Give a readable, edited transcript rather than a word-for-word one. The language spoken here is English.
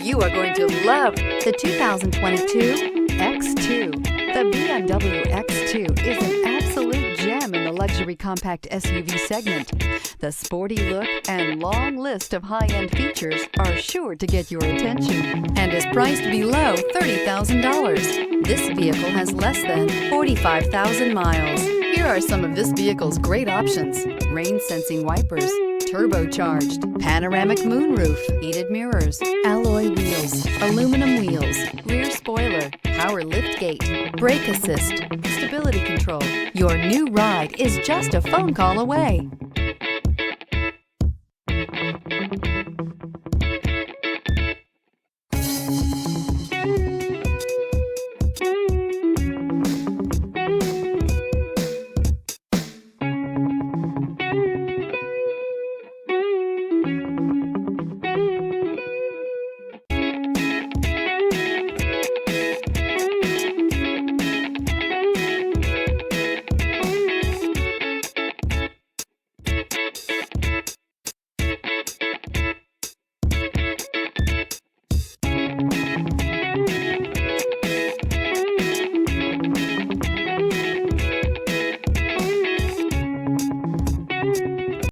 You are going to love the 2022 X2. The BMW X2 is an absolute gem in the luxury compact SUV segment. The sporty look and long list of high-end features are sure to get your attention and is priced below $30,000. This vehicle has less than 45,000 miles. Here are some of this vehicle's great options: rain-sensing wipers, turbocharged, panoramic moonroof, heated mirrors, alloy wheels, aluminum wheels, rear spoiler, power liftgate, brake assist, stability control. Your new ride is just a phone call away.